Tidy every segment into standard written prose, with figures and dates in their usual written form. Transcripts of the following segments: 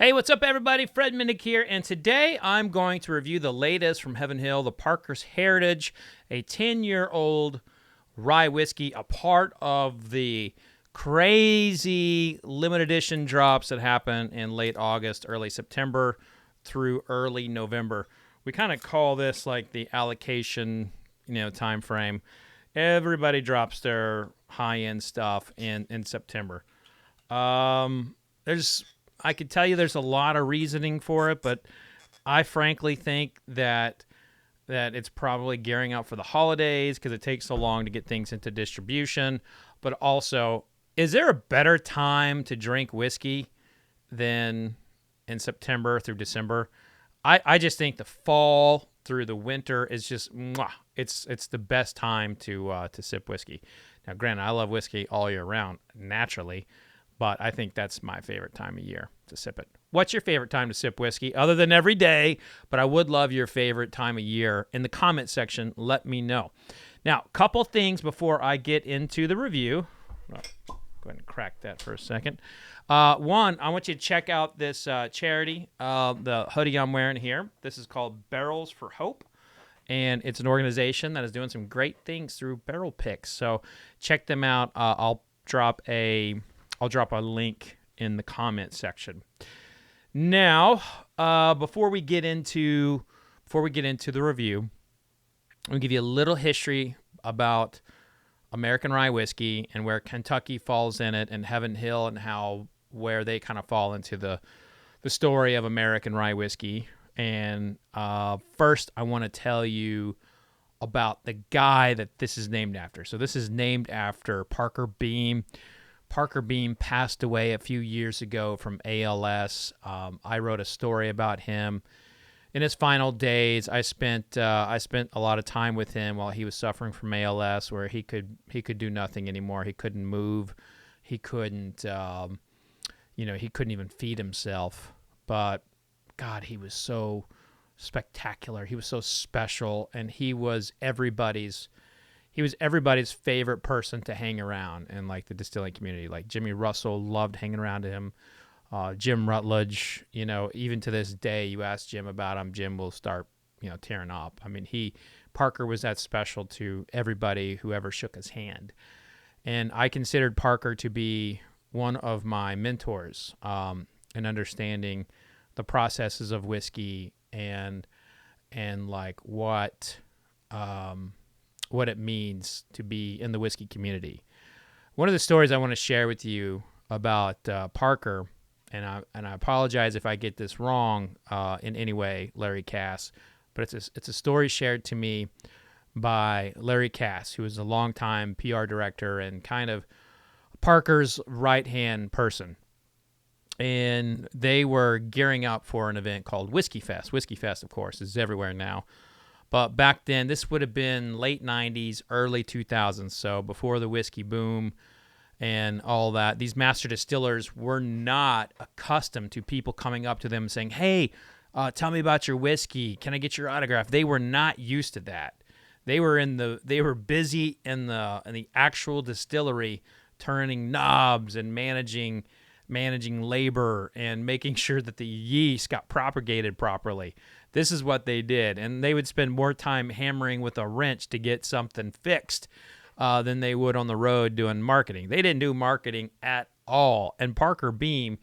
Hey, what's up, everybody? Fred Minnick here, and today I'm going to review the latest from Heaven Hill, the Parker's Heritage, a 10-year-old rye whiskey, a part of the crazy limited edition drops that happen in late August, early September through early November. We kind of call this like the allocation, time frame. Everybody drops their high-end stuff in September. I could tell you there's a lot of reasoning for it, but I frankly think that it's probably gearing up for the holidays because it takes so long to get things into distribution. But also, is there a better time to drink whiskey than in September through December? I just think the fall through the winter is just it's the best time to sip whiskey. Now, granted, I love whiskey all year round naturally, but I think that's my favorite time of year to sip it. What's your favorite time to sip whiskey other than every day? But I would love your favorite time of year. In the comment section, let me know. Now, a couple things before I get into the review. Go ahead and crack that for a second. One, I want you to check out this charity, the hoodie I'm wearing here. This is called Barrels for Hope, and it's an organization that is doing some great things through barrel picks. So check them out. I'll drop a link in the comment section. Now, before we get into the review, I'm gonna give you a little history about American rye whiskey and where Kentucky falls in it, and Heaven Hill, and where they kind of fall into the story of American rye whiskey. And first, I want to tell you about the guy that this is named after. So this is named after Parker Beam. Parker Beam passed away a few years ago from ALS. I wrote a story about him. In his final days, I spent a lot of time with him while he was suffering from ALS, where he could do nothing anymore. He couldn't move. He couldn't, he couldn't even feed himself. But God, he was so spectacular. He was so special, and he was everybody's favorite person to hang around in like the distilling community. Like Jimmy Russell loved hanging around him. Jim Rutledge, even to this day, you ask Jim about him, Jim will start, tearing up. I mean, Parker was that special to everybody who ever shook his hand. And I considered Parker to be one of my mentors in understanding the processes of whiskey and like what it means to be in the whiskey community. One of the stories I want to share with you about Parker, and I apologize if I get this wrong in any way, Larry Cass, but it's a story shared to me by Larry Cass, who is a longtime PR director and kind of Parker's right-hand person. And they were gearing up for an event called Whiskey Fest. Whiskey Fest, of course, is everywhere now. But back then, this would have been late 90s, early 2000s, so before the whiskey boom and all that. These master distillers were not accustomed to people coming up to them saying, hey, tell me about your whiskey. Can I get your autograph? They were not used to that. They were busy in the actual distillery, turning knobs and managing labor and making sure that the yeast got propagated properly. This is what they did, and they would spend more time hammering with a wrench to get something fixed than they would on the road doing marketing. They didn't do marketing at all, and Parker Beam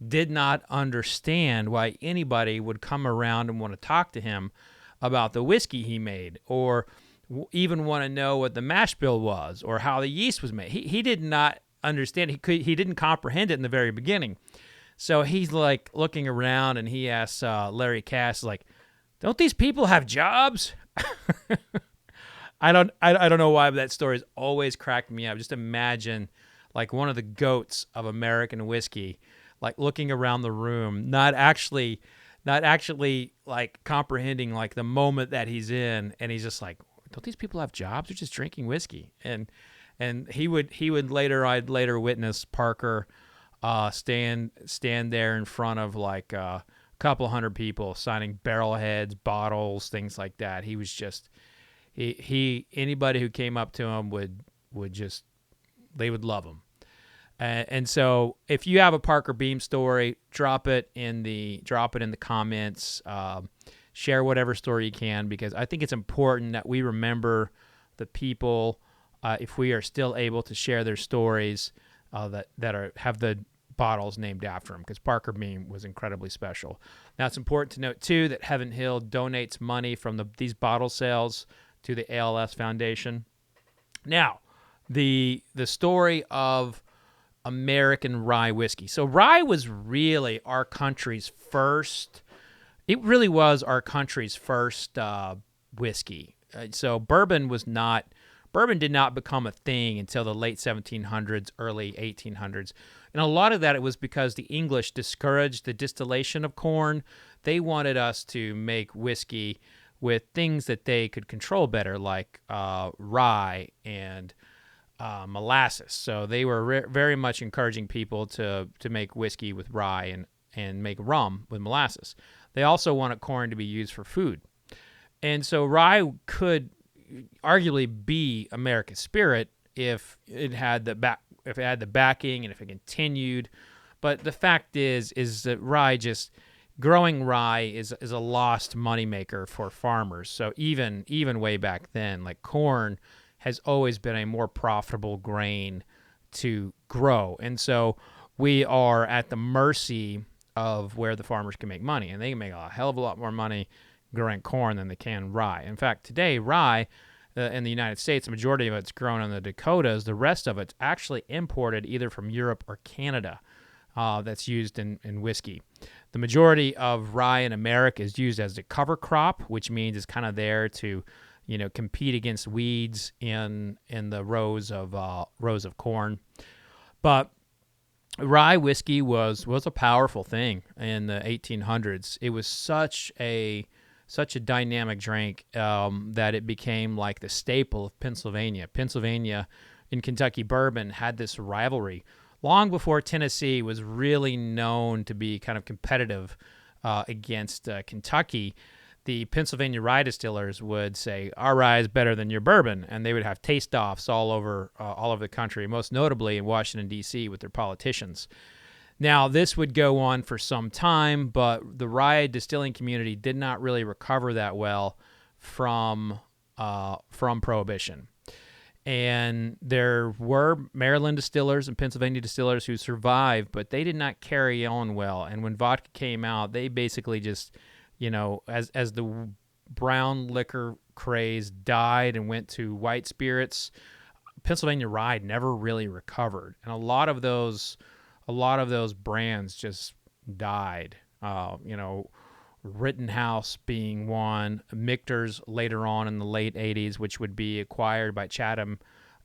did not understand why anybody would come around and want to talk to him about the whiskey he made, or even want to know what the mash bill was or how the yeast was made. He did not understand. He didn't comprehend it in the very beginning. So he's like looking around, and he asks Larry Cass, like, don't these people have jobs? I don't know why, but that story's always cracked me up. Just imagine like one of the goats of American whiskey, like looking around the room, not actually like comprehending like the moment that he's in, and he's just like, don't these people have jobs? They're just drinking whiskey. And he would later, I'd later witness Parker stand there in front of like a couple hundred people signing barrel heads, bottles, things like that. He was just he anybody who came up to him would just, they would love him. And so if you have a Parker Beam story, drop it in the comments. Share whatever story you can, because I think it's important that we remember the people, if we are still able to share their stories, that have the bottles named after them, because Parker Beam was incredibly special. Now, it's important to note too that Heaven Hill donates money from these bottle sales to the ALS Foundation. Now, the story of American rye whiskey. So rye was really our country's first. It really was our country's first whiskey. So bourbon did not become a thing until the late 1700s, early 1800s. And a lot of that, it was because the English discouraged the distillation of corn. They wanted us to make whiskey with things that they could control better, like rye and molasses. So they were very much encouraging people to make whiskey with rye and make rum with molasses. They also wanted corn to be used for food. And so rye could arguably be America's spirit if it had the backing and if it continued. But the fact is that growing rye is a lost moneymaker for farmers. So even way back then, like corn has always been a more profitable grain to grow. And so we are at the mercy of where the farmers can make money. And they can make a hell of a lot more money growing corn than they can rye. In fact, today, rye in the United States, the majority of it's grown in the Dakotas. The rest of it's actually imported either from Europe or Canada. That's used in whiskey. The majority of rye in America is used as a cover crop, which means it's kind of there to compete against weeds in the rows of corn. But rye whiskey was a powerful thing in the 1800s. It was such a dynamic drink that it became like the staple of Pennsylvania. Pennsylvania and Kentucky bourbon had this rivalry long before Tennessee was really known to be kind of competitive against Kentucky. The Pennsylvania rye distillers would say, our rye is better than your bourbon, and they would have taste-offs all over the country, most notably in Washington, D.C. with their politicians. Now, this would go on for some time, but the rye distilling community did not really recover that well from Prohibition. And there were Maryland distillers and Pennsylvania distillers who survived, but they did not carry on well. And when vodka came out, they basically just... as the brown liquor craze died and went to white spirits, Pennsylvania rye never really recovered, and a lot of those brands just died. Rittenhouse being one, Michter's later on in the late 80s, which would be acquired by Chatham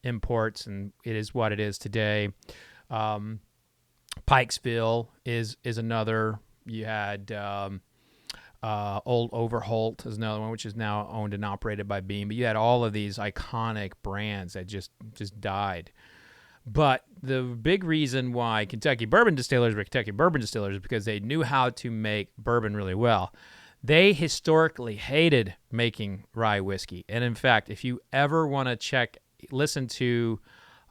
Imports, and it is what it is today. Pikesville is another. You had Old Overholt is another one, which is now owned and operated by Beam. But you had all of these iconic brands that just died. But the big reason why Kentucky bourbon distillers were Kentucky bourbon distillers is because they knew how to make bourbon really well. They historically hated making rye whiskey. And in fact, if you ever want to listen to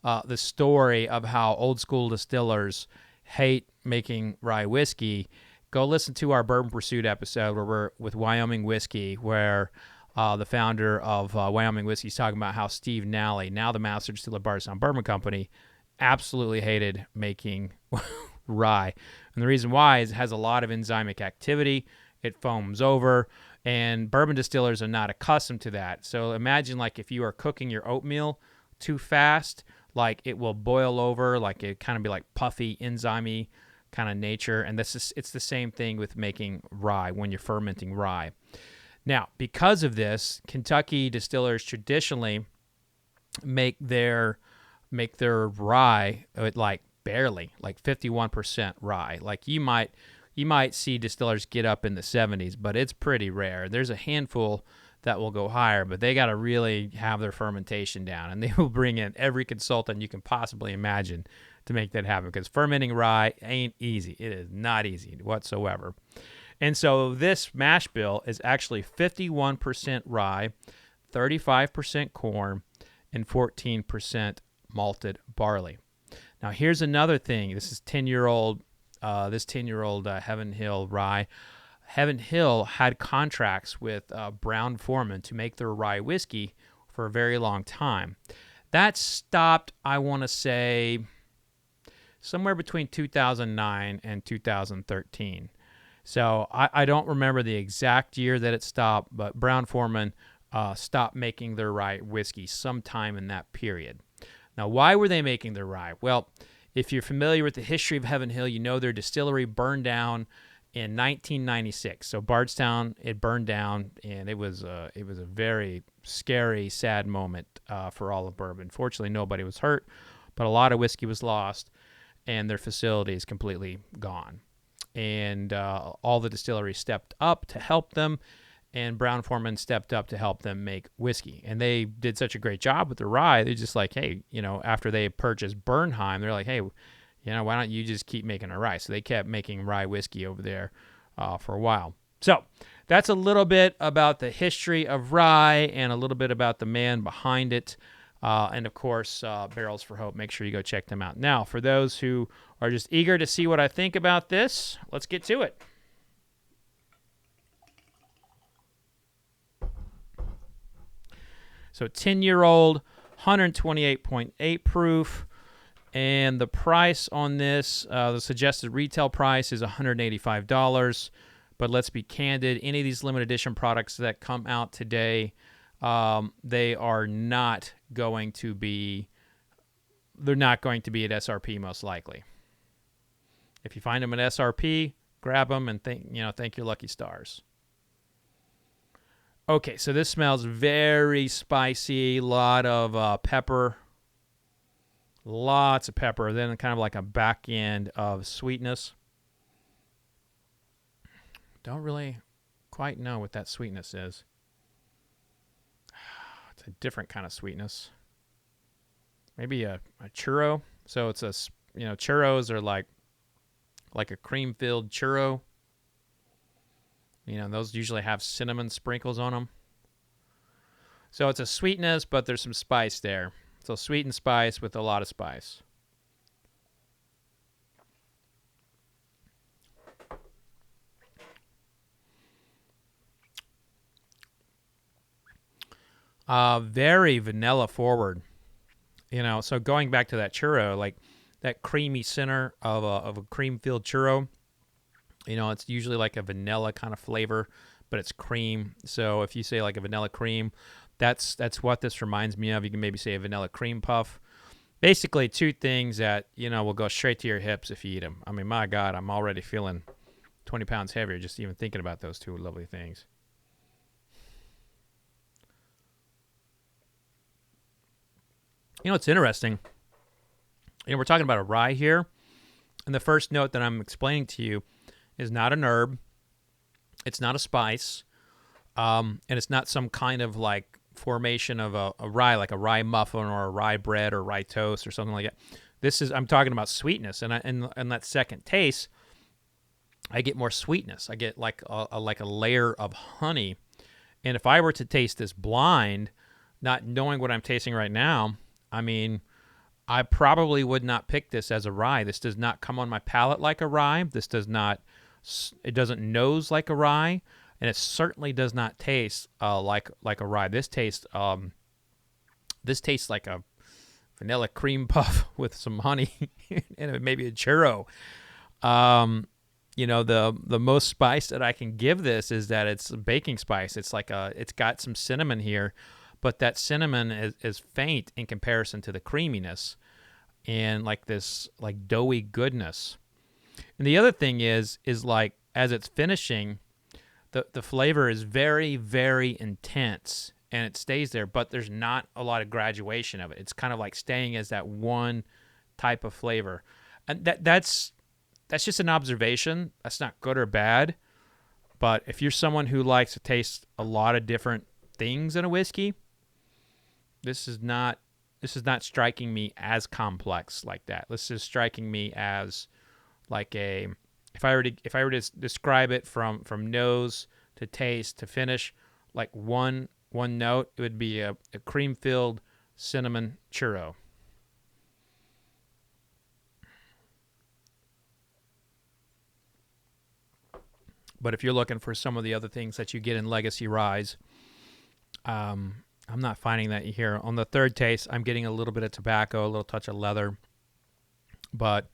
the story of how old school distillers hate making rye whiskey, go listen to our Bourbon Pursuit episode where we're with Wyoming Whiskey, where the founder of Wyoming Whiskey is talking about how Steve Nally, now the master distiller of Bardstown Bourbon Company, absolutely hated making rye. And the reason why is it has a lot of enzymic activity. It foams over, and bourbon distillers are not accustomed to that. So imagine like if you are cooking your oatmeal too fast, like it will boil over, like it kind of be like puffy, enzymy kind of nature. And it's the same thing with making rye when you're fermenting rye. Now, because of this, Kentucky distillers traditionally make their rye at like barely, like 51% rye. Like you might see distillers get up in the 70s, but it's pretty rare. There's a handful that will go higher, but they got to really have their fermentation down, and they will bring in every consultant you can possibly imagine to make that happen, because fermenting rye ain't easy. It is not easy whatsoever. And so this mash bill is actually 51% rye, 35% corn, and 14% malted barley. Now, here's another thing. This is 10-year-old. This 10-year-old Heaven Hill rye. Heaven Hill had contracts with Brown-Forman to make their rye whiskey for a very long time. That stopped, I want to say, somewhere between 2009 and 2013. So I don't remember the exact year that it stopped, but Brown-Forman stopped making their rye whiskey sometime in that period. Now, why were they making their rye? Well, if you're familiar with the history of Heaven Hill, you know their distillery burned down in 1996. So Bardstown, it burned down, and it was a very scary, sad moment for all of bourbon. Fortunately, nobody was hurt, but a lot of whiskey was lost, and their facility is completely gone. And all the distilleries stepped up to help them, and Brown-Forman stepped up to help them make whiskey. And they did such a great job with the rye. They're just like, hey, after they purchased Bernheim, they're like, hey, why don't you just keep making a rye? So they kept making rye whiskey over there for a while. So that's a little bit about the history of rye and a little bit about the man behind it. And, of course, Barrels for Hope. Make sure you go check them out. Now, for those who are just eager to see what I think about this, let's get to it. So 10-year-old, 128.8 proof. And the price on this, the suggested retail price is $185. But let's be candid, any of these limited edition products that come out today, they are not going to be, they're not going to be at SRP most likely. If you find them at SRP, grab them and thank your lucky stars. Okay, so this smells very spicy, a lot of pepper. Lots of pepper, then kind of like a back end of sweetness. Don't really quite know what that sweetness is. It's a different kind of sweetness. Maybe a churro. So it's churros are like a cream-filled churro. Those usually have cinnamon sprinkles on them. So it's a sweetness, but there's some spice there. So sweet and spice with a lot of spice. Very vanilla forward. So going back to that churro, like that creamy center of a cream-filled churro, it's usually like a vanilla kind of flavor, but it's cream. So if you say like a vanilla cream, that's what this reminds me of. You can maybe say a vanilla cream puff. Basically, two things that, will go straight to your hips if you eat them. I mean, my God, I'm already feeling 20 pounds heavier just even thinking about those two lovely things. It's interesting. We're talking about a rye here, and the first note that I'm explaining to you is not an herb. It's not a spice, and it's not some kind of like formation of a rye, like a rye muffin or a rye bread or rye toast or something like that. I'm talking about sweetness, and in that second taste, I get more sweetness. I get like a layer of honey, and if I were to taste this blind, not knowing what I'm tasting right now, I mean, I probably would not pick this as a rye. This does not come on my palate like a rye. It doesn't nose like a rye, and it certainly does not taste like a rye. This tastes like a vanilla cream puff with some honey and maybe a churro. The most spice that I can give this is that it's baking spice. It's got some cinnamon here, but that cinnamon is faint in comparison to the creaminess and like this like doughy goodness. And the other thing is like as it's finishing, the flavor is very, very intense and it stays there, but there's not a lot of graduation of it. It's kind of like staying as that one type of flavor. And that's just an observation. That's not good or bad. But if you're someone who likes to taste a lot of different things in a whiskey, this is not striking me as complex like that. This is striking me as like if I were to describe it from nose to taste to finish, like one note, it would be a cream-filled cinnamon churro. But if you're looking for some of the other things that you get in Legacy Rise, I'm not finding that here. On the third taste, I'm getting a little bit of tobacco, a little touch of leather, but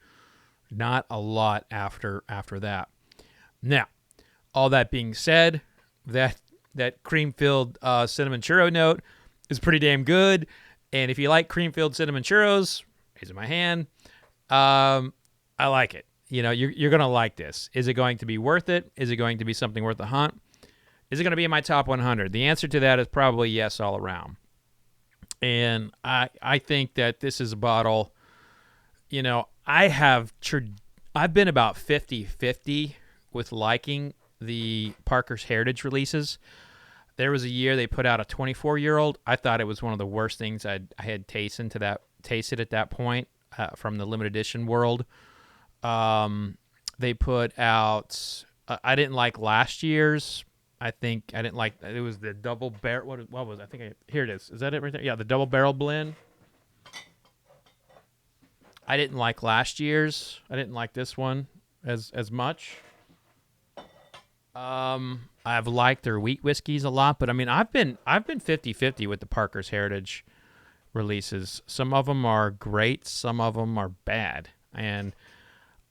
not a lot after that. Now, all that being said, that cream-filled cinnamon churro note is pretty damn good. And if you like cream-filled cinnamon churros, raising my hand, I like it. You know, you're going to like this. Is it going to be worth it? Is it going to be something worth the hunt? Is it going to be in my top 100? The answer to that is probably yes all around. And I think that this is a bottle, you know, I've been about 50-50 with liking the Parker's Heritage releases. There was a year they put out a 24-year-old. I thought it was one of the worst things I had tasted at that point from the limited edition world. They put out. I didn't like last year's. I think I didn't like. It was the double barrel. What was it? I think here it is. Is that it right there? Yeah, the double barrel blend. I didn't like last year's. I didn't like this one as much. I've liked their wheat whiskeys a lot, but I mean, I've been 50-50 with the Parker's Heritage releases. Some of them are great, some of them are bad, and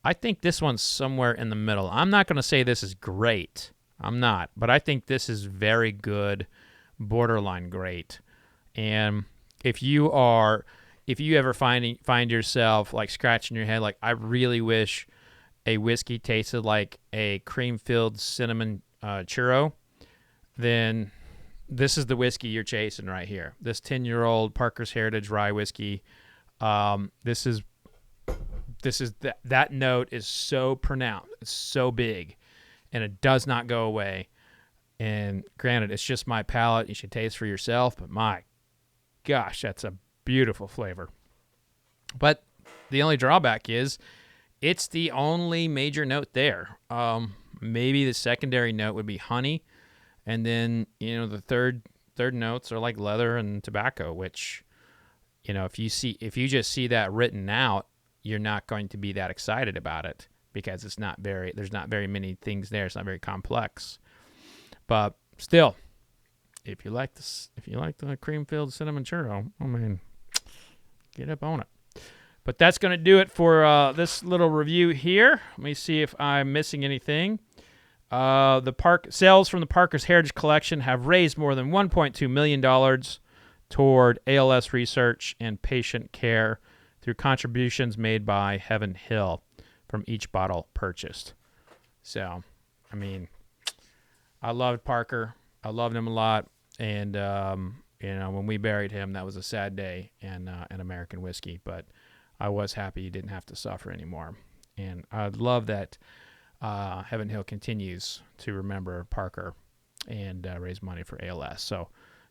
I think this one's somewhere in the middle. I'm not going to say this is great. I'm not, but I think this is very good, borderline great. And if you ever find yourself like scratching your head, like I really wish a whiskey tasted like a cream-filled cinnamon churro, then this is the whiskey you're chasing right here. This 10-year-old Parker's Heritage rye whiskey. This is that note is so pronounced, it's so big, and it does not go away. And granted, it's just my palate. You should taste for yourself, but my gosh, that's a beautiful flavor. But the only drawback is it's the only major note there. Maybe the secondary note would be honey, and then the third notes are like leather and tobacco, which if you just see that written out, you're not going to be that excited about it because there's not very many things there. It's not very complex. But still, if you like the cream-filled cinnamon churro, I mean, get up on it. But that's going to do it for this little review here. Let me see if I'm missing anything. Sales from the Parker's Heritage Collection have raised more than $1.2 million toward ALS research and patient care through contributions made by Heaven Hill from each bottle purchased. So, I mean, I loved Parker. I loved him a lot. And, when we buried him, that was a sad day in American whiskey. But I was happy he didn't have to suffer anymore. And I love that Heaven Hill continues to remember Parker and raise money for ALS. So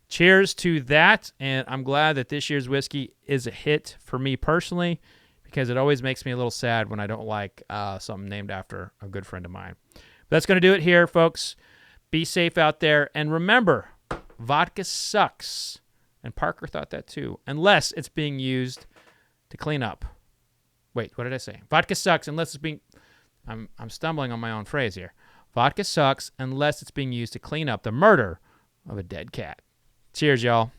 cheers to that. And I'm glad that this year's whiskey is a hit for me personally, because it always makes me a little sad when I don't like something named after a good friend of mine. But that's going to do it here, folks. Be safe out there. And remember, vodka sucks. And Parker thought that too, unless it's being used to clean up. Wait, what did I say? Vodka sucks unless it's being... I'm stumbling on my own phrase here. Vodka sucks unless it's being used to clean up the murder of a dead cat. Cheers, y'all.